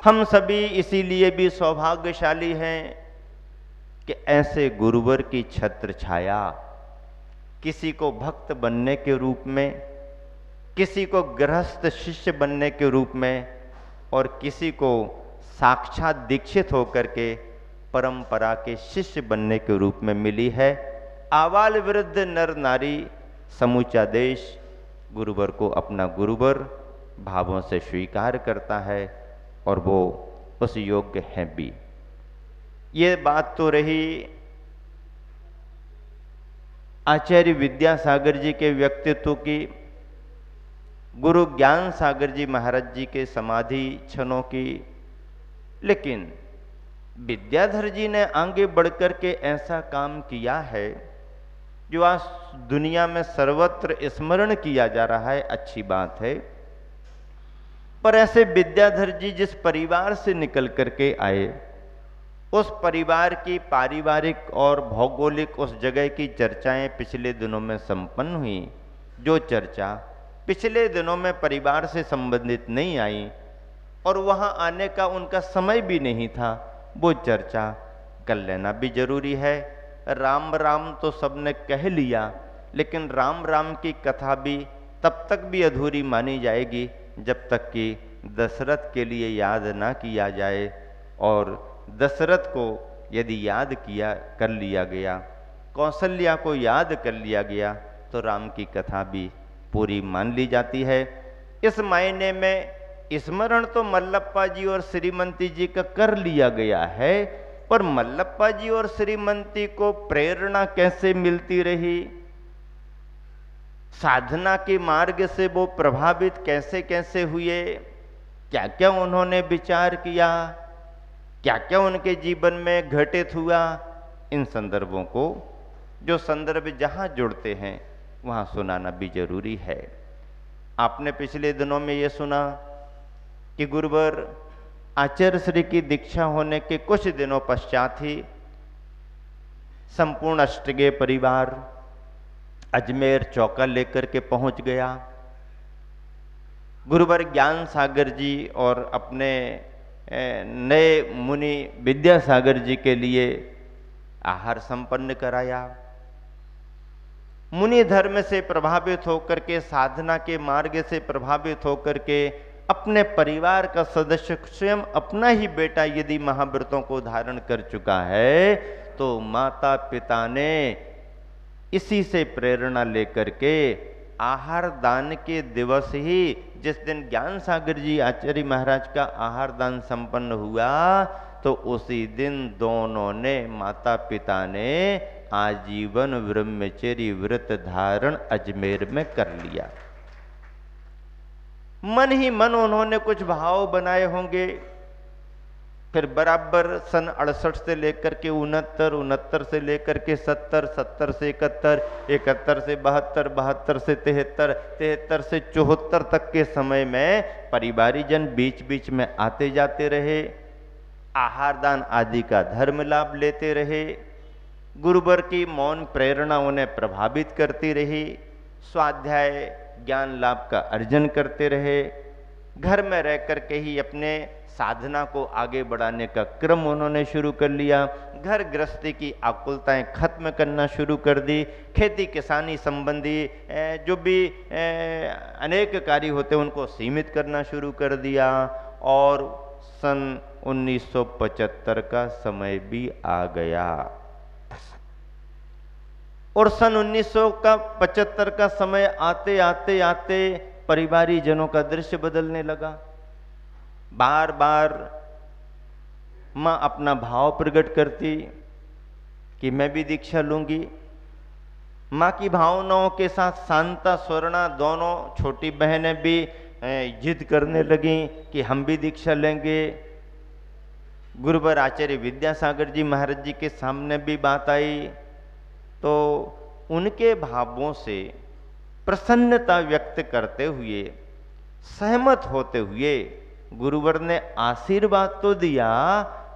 हम सभी इसीलिए भी सौभाग्यशाली हैं कि ऐसे गुरुवर की छत्र छाया, किसी को भक्त बनने के रूप में, किसी को गृहस्थ शिष्य बनने के रूप में, और किसी को साक्षात दीक्षित होकर के परंपरा के शिष्य बनने के रूप में मिली है। आबाल वृद्ध नर नारी समूचा देश गुरुवर को अपना गुरुवर भावों से स्वीकार करता है और वो उस योग्य हैं भी। ये बात तो रही आचार्य विद्यासागर जी के व्यक्तित्व की, गुरु ज्ञान सागर जी महाराज जी के समाधि क्षणों की। लेकिन विद्याधर जी ने आगे बढ़कर के ऐसा काम किया है जो आज दुनिया में सर्वत्र स्मरण किया जा रहा है, अच्छी बात है। पर ऐसे विद्याधर जी जिस परिवार से निकल करके आए, उस परिवार की पारिवारिक और भौगोलिक उस जगह की चर्चाएं पिछले दिनों में संपन्न हुई। जो चर्चा पिछले दिनों में परिवार से संबंधित नहीं आई और वहां आने का उनका समय भी नहीं था, वो चर्चा कर लेना भी जरूरी है। राम राम तो सबने कह लिया, लेकिन राम राम की कथा भी तब तक भी अधूरी मानी जाएगी जब तक कि दशरथ के लिए याद ना किया जाए। और दशरथ को यदि याद किया कर लिया गया, कौशल्या को याद कर लिया गया, तो राम की कथा भी पूरी मान ली जाती है। इस मायने में स्मरण तो मल्लप्पा जी और श्रीमंती जी का कर लिया गया है, पर मल्लप्पा जी और श्रीमंती को प्रेरणा कैसे मिलती रही, साधना के मार्ग से वो प्रभावित कैसे कैसे हुए, क्या क्या उन्होंने विचार किया, क्या क्या उनके जीवन में घटित हुआ, इन संदर्भों को जो संदर्भ जहां जुड़ते हैं वहां सुनाना भी जरूरी है। आपने पिछले दिनों में ये सुना कि गुरुवर आचार्य श्री की दीक्षा होने के कुछ दिनों पश्चात ही संपूर्ण अष्टगेय परिवार अजमेर चौका लेकर के पहुंच गया। गुरुवर ज्ञान सागर जी और अपने नए मुनि विद्यासागर जी के लिए आहार संपन्न कराया। मुनि धर्म से प्रभावित होकर के, साधना के मार्ग से प्रभावित होकर के, अपने परिवार का सदस्य स्वयं अपना ही बेटा यदि महाव्रतों को धारण कर चुका है, तो माता पिता ने इसी से प्रेरणा लेकर के आहार दान के दिवस ही, जिस दिन ज्ञान सागर जी आचार्य महाराज का आहार दान संपन्न हुआ, तो उसी दिन दोनों ने, माता पिता ने आजीवन ब्रह्मचर्य व्रत धारण अजमेर में कर लिया। मन ही मन उन्होंने कुछ भाव बनाए होंगे। फिर बराबर सन 68 से लेकर के 69, 69 से लेकर के 70, 70 से 71, 71 से 72, 72 से 73, 73 से 74 तक के समय में परिवारीजन बीच बीच में आते जाते रहे, आहार दान आदि का धर्म लाभ लेते रहे। गुरुवर की मौन प्रेरणा उन्हें प्रभावित करती रही, स्वाध्याय ज्ञान लाभ का अर्जन करते रहे। घर में रह करके ही अपने साधना को आगे बढ़ाने का क्रम उन्होंने शुरू कर लिया। घर गृहस्थी की आकुलताएं खत्म करना शुरू कर दी। खेती किसानी संबंधी जो भी अनेक कार्य होते उनको सीमित करना शुरू कर दिया। और सन 1975 का समय भी आ गया। और सन 1975 का समय आते आते आते परिवारी जनों का दृश्य बदलने लगा। बार बार माँ अपना भाव प्रकट करती कि मैं भी दीक्षा लूंगी। माँ की भावनाओं के साथ शांता स्वर्णा दोनों छोटी बहनें भी जिद करने लगी कि हम भी दीक्षा लेंगे। गुरुवर आचार्य विद्यासागर जी महाराज जी के सामने भी बात आई, तो उनके भावों से प्रसन्नता व्यक्त करते हुए, सहमत होते हुए गुरुवर ने आशीर्वाद तो दिया,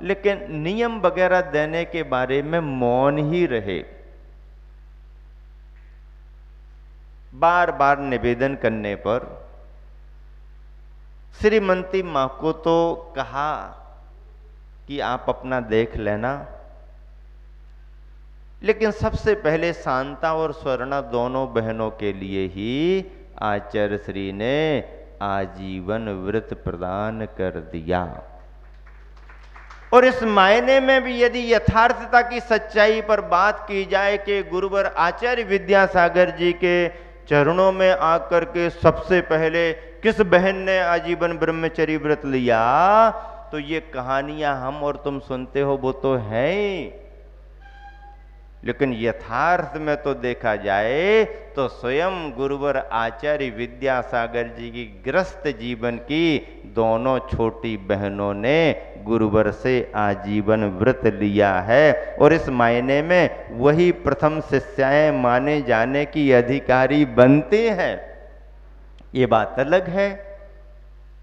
लेकिन नियम वगैरह देने के बारे में मौन ही रहे। बार बार निवेदन करने पर श्रीमती मां को तो कहा कि आप अपना देख लेना, लेकिन सबसे पहले शांता और स्वर्णा दोनों बहनों के लिए ही आचार्य श्री ने आजीवन व्रत प्रदान कर दिया। और इस मायने में भी यदि यथार्थता की सच्चाई पर बात की जाए कि गुरुवर आचार्य विद्यासागर जी के चरणों में आकर के सबसे पहले किस बहन ने आजीवन ब्रह्मचर्य व्रत लिया, तो ये कहानियां हम और तुम सुनते हो वो तो है ही, लेकिन यथार्थ में तो देखा जाए तो स्वयं गुरुवर आचार्य विद्यासागर जी की गृहस्थ जीवन की दोनों छोटी बहनों ने गुरुवर से आजीवन व्रत लिया है। और इस मायने में वही प्रथम शिष्याएं माने जाने की अधिकारी बनती हैं। ये बात अलग है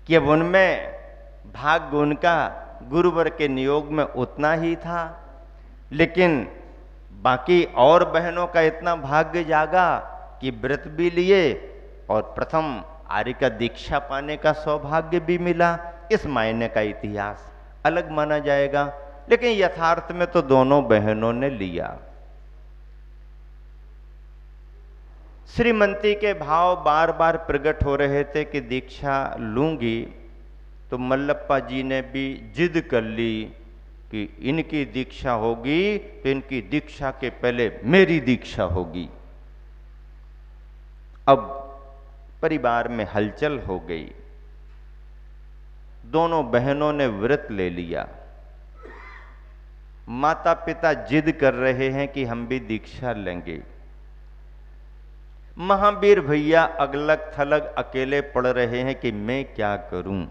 कि अब उनमें भाग्य उनका गुरुवर के नियोग में उतना ही था, लेकिन बाकी और बहनों का इतना भाग्य जागा कि व्रत भी लिए और प्रथम आर्य का दीक्षा पाने का सौभाग्य भी मिला। इस मायने का इतिहास अलग माना जाएगा, लेकिन यथार्थ में तो दोनों बहनों ने लिया। श्रीमती के भाव बार बार प्रकट हो रहे थे कि दीक्षा लूंगी, तो मल्लप्पा जी ने भी जिद कर ली कि इनकी दीक्षा होगी तो इनकी दीक्षा के पहले मेरी दीक्षा होगी। अब परिवार में हलचल हो गई, दोनों बहनों ने व्रत ले लिया। माता पिता जिद कर रहे हैं कि हम भी दीक्षा लेंगे। महावीर भैया अगलग थलग अकेले पड़ रहे हैं कि मैं क्या करूं।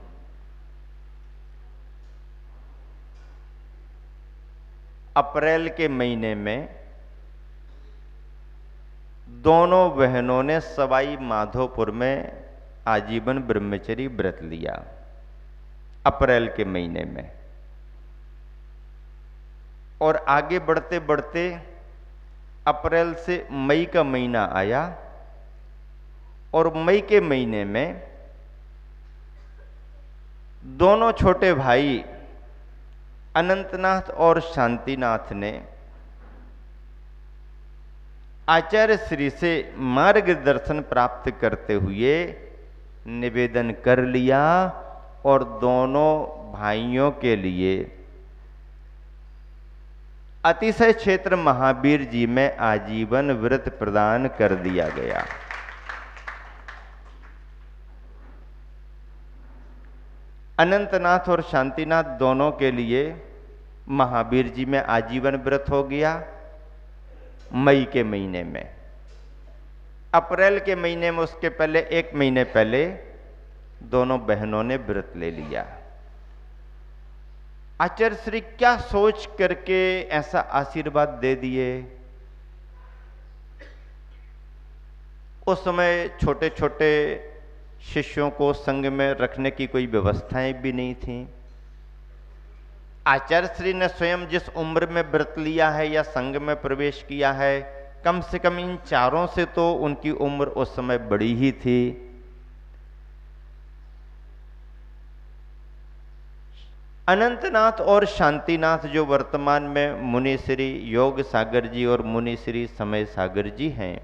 अप्रैल के महीने में दोनों बहनों ने सवाई माधोपुर में आजीवन ब्रह्मचर्य व्रत लिया। अप्रैल के महीने में, और आगे बढ़ते बढ़ते अप्रैल से मई का महीना आया, और मई के महीने में दोनों छोटे भाई अनंतनाथ और शांतिनाथ ने आचार्य श्री से मार्गदर्शन प्राप्त करते हुए निवेदन कर लिया और दोनों भाइयों के लिए अतिशय क्षेत्र महावीर जी में आजीवन व्रत प्रदान कर दिया गया। अनंतनाथ और शांतिनाथ दोनों के लिए महावीर जी में आजीवन व्रत हो गया मई के महीने में। अप्रैल के महीने में उसके पहले एक महीने पहले दोनों बहनों ने व्रत ले लिया। आचार्य श्री क्या सोच करके ऐसा आशीर्वाद दे दिए। उस समय छोटे छोटे शिष्यों को संग में रखने की कोई व्यवस्थाएं भी नहीं थी। आचार्य श्री ने स्वयं जिस उम्र में व्रत लिया है या संघ में प्रवेश किया है, कम से कम इन चारों से तो उनकी उम्र उस समय बड़ी ही थी। अनंतनाथ और शांतिनाथ जो वर्तमान में मुनि श्री योग सागर जी और मुनि श्री समय सागर जी हैं,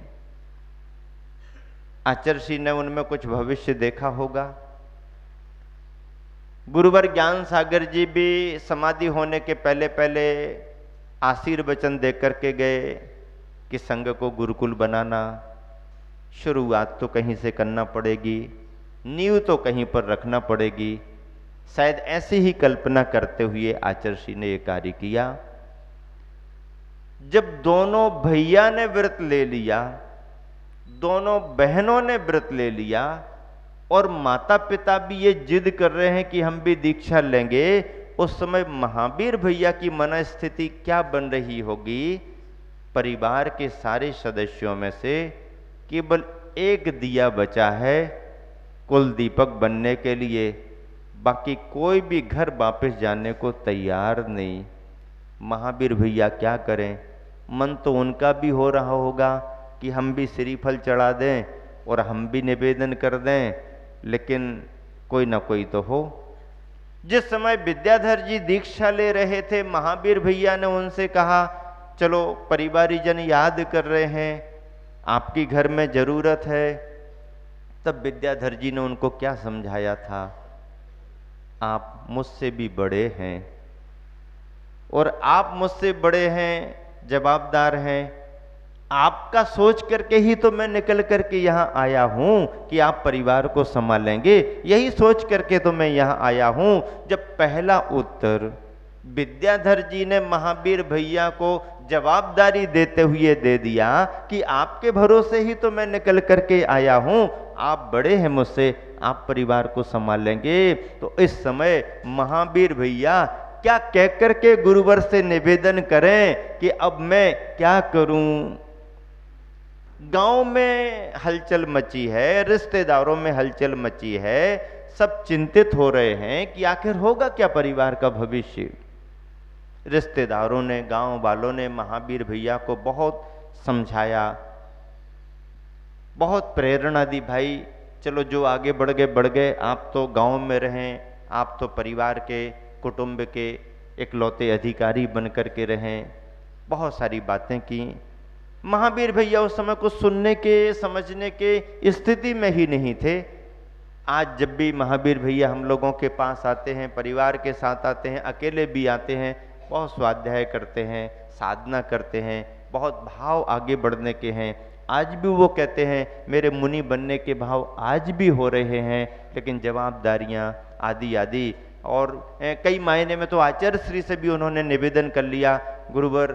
आचार्य श्री ने उनमें कुछ भविष्य देखा होगा। गुरुवर ज्ञान सागर जी भी समाधि होने के पहले पहले आशीर्वचन देकर के गए कि संघ को गुरुकुल बनाना, शुरुआत तो कहीं से करना पड़ेगी, नींव तो कहीं पर रखना पड़ेगी। शायद ऐसी ही कल्पना करते हुए आचार्य श्री ने यह कार्य किया। जब दोनों भैया ने व्रत ले लिया, दोनों बहनों ने व्रत ले लिया और माता पिता भी ये जिद कर रहे हैं कि हम भी दीक्षा लेंगे, उस समय महावीर भैया की मनस्थिति क्या बन रही होगी। परिवार के सारे सदस्यों में से केवल एक दिया बचा है कुल दीपक बनने के लिए, बाकी कोई भी घर वापस जाने को तैयार नहीं। महावीर भैया क्या करें, मन तो उनका भी हो रहा होगा कि हम भी श्रीफल चढ़ा दें और हम भी निवेदन कर दें, लेकिन कोई ना कोई तो हो। जिस समय विद्याधर जी दीक्षा ले रहे थे, महावीर भैया ने उनसे कहा, चलो परिवारीजन याद कर रहे हैं, आपकी घर में जरूरत है। तब विद्याधर जी ने उनको क्या समझाया था, आप मुझसे भी बड़े हैं और आप मुझसे बड़े हैं, जवाबदार हैं, आपका सोच करके ही तो मैं निकल करके यहां आया हूं कि आप परिवार को संभालेंगे, यही सोच करके तो मैं यहां आया हूं। जब पहला उत्तर विद्याधर जी ने महावीर भैया को जवाबदारी देते हुए दे दिया कि आपके भरोसे ही तो मैं निकल करके आया हूं, आप बड़े हैं मुझसे, आप परिवार को संभालेंगे, तो इस समय महावीर भैया क्या कह करके गुरुवर से निवेदन करें कि अब मैं क्या करूं। गांव में हलचल मची है, रिश्तेदारों में हलचल मची है, सब चिंतित हो रहे हैं कि आखिर होगा क्या परिवार का भविष्य। रिश्तेदारों ने, गांव वालों ने महावीर भैया को बहुत समझाया, बहुत प्रेरणा दी, भाई चलो जो आगे बढ़ गए, आप तो गांव में रहें, आप तो परिवार के, कुटुंब के इकलौते अधिकारी बन करके रहें। बहुत सारी बातें की। महावीर भैया उस समय कुछ सुनने के, समझने के स्थिति में ही नहीं थे। आज जब भी महावीर भैया हम लोगों के पास आते हैं, परिवार के साथ आते हैं, अकेले भी आते हैं, बहुत स्वाध्याय करते हैं, साधना करते हैं, बहुत भाव आगे बढ़ने के हैं। आज भी वो कहते हैं मेरे मुनि बनने के भाव आज भी हो रहे हैं, लेकिन जवाबदारियां आदि आदि, और कई मायने में तो आचार्य श्री से भी उन्होंने निवेदन कर लिया, गुरुवर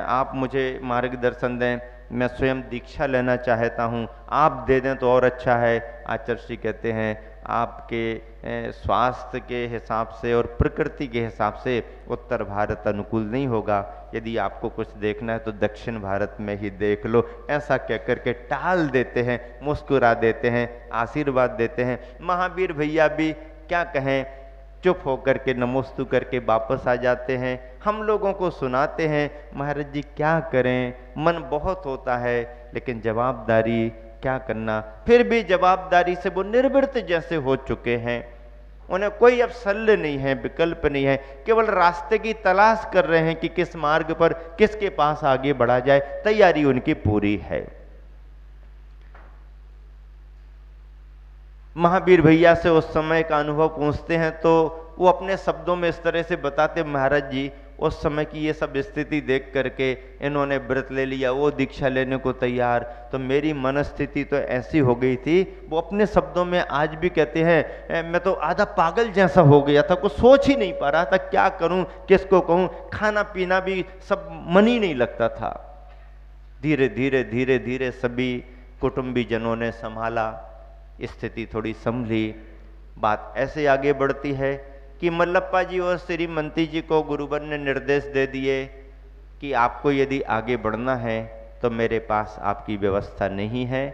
आप मुझे मार्गदर्शन दें, मैं स्वयं दीक्षा लेना चाहता हूँ, आप दे दें तो और अच्छा है। आचार्य श्री कहते हैं आपके स्वास्थ्य के हिसाब से और प्रकृति के हिसाब से उत्तर भारत अनुकूल नहीं होगा, यदि आपको कुछ देखना है तो दक्षिण भारत में ही देख लो। ऐसा कहकर के टाल देते हैं, मुस्कुरा देते हैं, आशीर्वाद देते हैं। महावीर भैया भी क्या कहें, चुप होकर के नमोस्तु करके वापस आ जाते हैं। हम लोगों को सुनाते हैं, महाराज जी क्या करें, मन बहुत होता है, लेकिन जवाबदारी क्या करना। फिर भी जवाबदारी से वो निर्वृत्त जैसे हो चुके हैं, उन्हें कोई अब शल्य नहीं है, विकल्प नहीं है, केवल रास्ते की तलाश कर रहे हैं कि किस मार्ग पर किसके पास आगे बढ़ा जाए। तैयारी उनकी पूरी है। महावीर भैया से उस समय का अनुभव पूछते हैं तो वो अपने शब्दों में इस तरह से बताते, महाराज जी उस समय की ये सब स्थिति देख करके इन्होंने व्रत ले लिया, वो दीक्षा लेने को तैयार, तो मेरी मनस्थिति तो ऐसी हो गई थी। वो अपने शब्दों में आज भी कहते हैं मैं तो आधा पागल जैसा हो गया था, कुछ सोच ही नहीं पा रहा था क्या करूं, किसको कहूं, खाना पीना भी सब मन ही नहीं लगता था। धीरे धीरे धीरे धीरे सभी कुटुंबीजनों ने संभाला, स्थिति थोड़ी संभली। बात ऐसे आगे बढ़ती है कि मल्लप्पा जी और श्रीमंती जी को गुरुवर ने निर्देश दे दिए कि आपको यदि आगे बढ़ना है तो मेरे पास आपकी व्यवस्था नहीं है,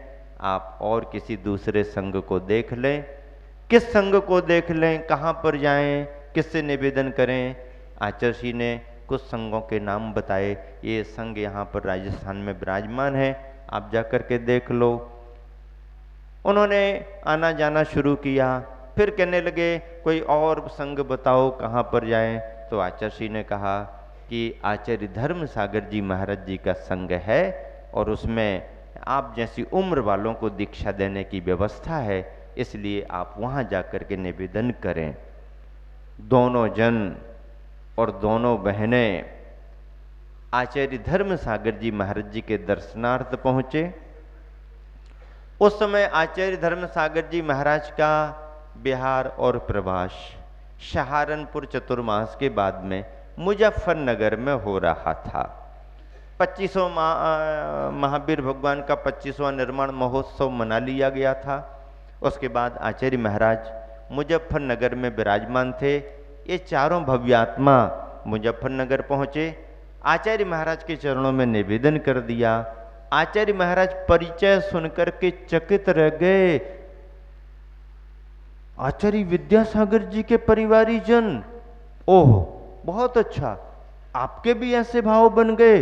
आप और किसी दूसरे संघ को देख लें। किस संघ को देख लें, कहाँ पर जाएं, किससे निवेदन करें। आचार्य जी ने कुछ संघों के नाम बताए, ये संघ यहाँ पर राजस्थान में विराजमान है, आप जाकर के देख लो। उन्होंने आना जाना शुरू किया। फिर कहने लगे कोई और संघ बताओ कहाँ पर जाएं। तो आचार्य जी ने कहा कि आचार्य धर्म सागर जी महाराज जी का संघ है और उसमें आप जैसी उम्र वालों को दीक्षा देने की व्यवस्था है, इसलिए आप वहाँ जाकर के निवेदन करें। दोनों जन और दोनों बहनें आचार्य धर्म सागर जी महाराज जी के दर्शनार्थ पहुँचे। उस समय आचार्य धर्म सागर जी महाराज का बिहार और प्रवास सहारनपुर चतुर्मास के बाद में मुजफ्फरनगर में हो रहा था। 25वां महावीर भगवान का 25वां निर्माण महोत्सव मना लिया गया था। उसके बाद आचार्य महाराज मुजफ्फरनगर में विराजमान थे। ये चारों भव्यात्मा मुजफ्फरनगर पहुँचे, आचार्य महाराज के चरणों में निवेदन कर दिया। आचार्य महाराज परिचय सुनकर के चकित रह गए। आचार्य विद्यासागर जी के परिवारी जन, ओह बहुत अच्छा, आपके भी ऐसे भाव बन गए।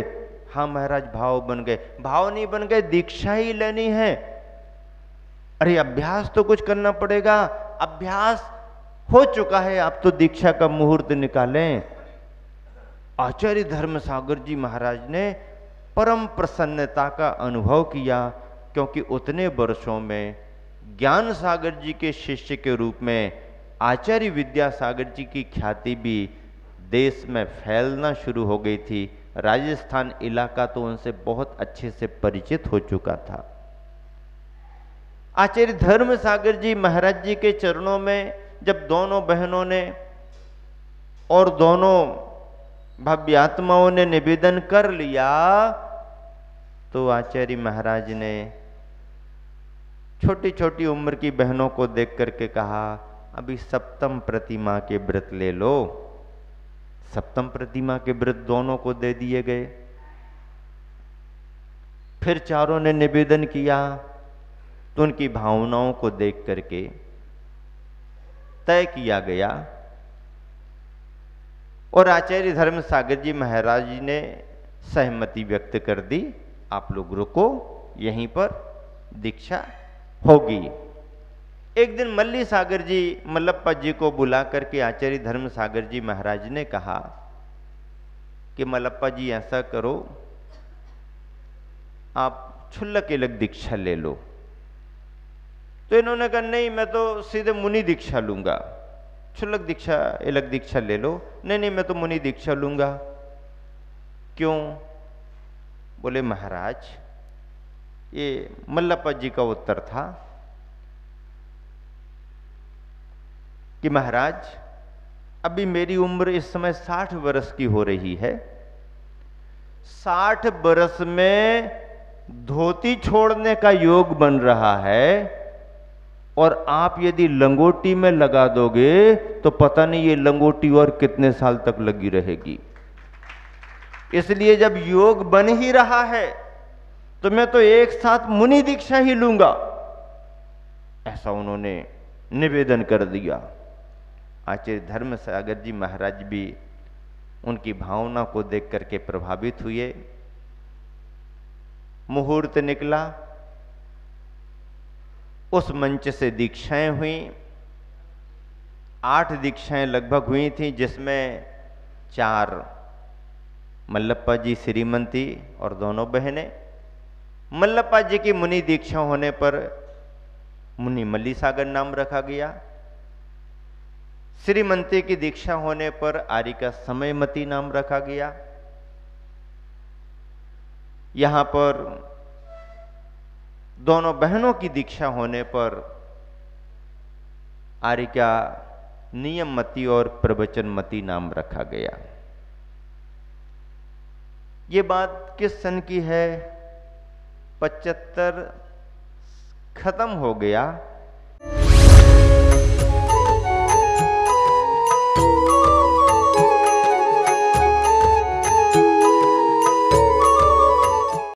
हाँ महाराज भाव बन गए। भाव नहीं बन गए, दीक्षा ही लेनी है। अरे अभ्यास तो कुछ करना पड़ेगा, अभ्यास हो चुका है, आप तो दीक्षा का मुहूर्त निकालें। आचार्य धर्मसागर जी महाराज ने परम प्रसन्नता का अनुभव किया, क्योंकि उतने वर्षों में ज्ञान सागर जी के शिष्य के रूप में आचार्य विद्यासागर जी की ख्याति भी देश में फैलना शुरू हो गई थी। राजस्थान इलाका तो उनसे बहुत अच्छे से परिचित हो चुका था। आचार्य धर्मसागर जी महाराज जी के चरणों में जब दोनों बहनों ने और दोनों भव्य आत्माओं ने निवेदन कर लिया, तो आचार्य महाराज ने छोटी छोटी उम्र की बहनों को देख करके कहा, अभी सप्तम प्रतिमा के व्रत ले लो। सप्तम प्रतिमा के व्रत दोनों को दे दिए गए। फिर चारों ने निवेदन किया, तो उनकी भावनाओं को देख करके तय किया गया और आचार्य धर्मसागर जी महाराज जी ने सहमति व्यक्त कर दी, आप लोग रुको, यहीं पर दीक्षा होगी। एक दिन मल्ली सागर जी मल्लप्पा जी को बुला करके आचार्य धर्मसागर जी महाराज ने कहा कि मल्लप्पा जी ऐसा करो, आप क्षुल्लक इलक दीक्षा ले लो। तो इन्होंने कहा नहीं, मैं तो सीधे मुनि दीक्षा लूंगा, क्षुल्लक दीक्षा इलक दीक्षा ले लो। नहीं नहीं, मैं तो मुनि दीक्षा लूंगा। क्यों? बोले महाराज, ये मल्लप्पा जी का उत्तर था कि महाराज, अभी मेरी उम्र इस समय 60 वर्ष की हो रही है। 60 वर्ष में धोती छोड़ने का योग बन रहा है, और आप यदि लंगोटी में लगा दोगे तो पता नहीं ये लंगोटी और कितने साल तक लगी रहेगी। इसलिए जब योग बन ही रहा है तो मैं तो एक साथ मुनि दीक्षा ही लूंगा, ऐसा उन्होंने निवेदन कर दिया। आचार्य धर्मसागर जी महाराज भी उनकी भावना को देख करके प्रभावित हुए। मुहूर्त निकला, उस मंच से दीक्षाएं हुई। 8 दीक्षाएं लगभग हुई थी, जिसमें 4 मल्लप्पा जी श्रीमंती और दोनों बहनें। मल्लप्पा जी की मुनि दीक्षा होने पर मुनि मल्ली सागर नाम रखा गया। श्रीमंती की दीक्षा होने पर आरिका समयमती नाम रखा गया। यहां पर दोनों बहनों की दीक्षा होने पर आरिका नियममती और प्रवचनमती नाम रखा गया। ये बात किस सन की है? 75 खत्म हो गया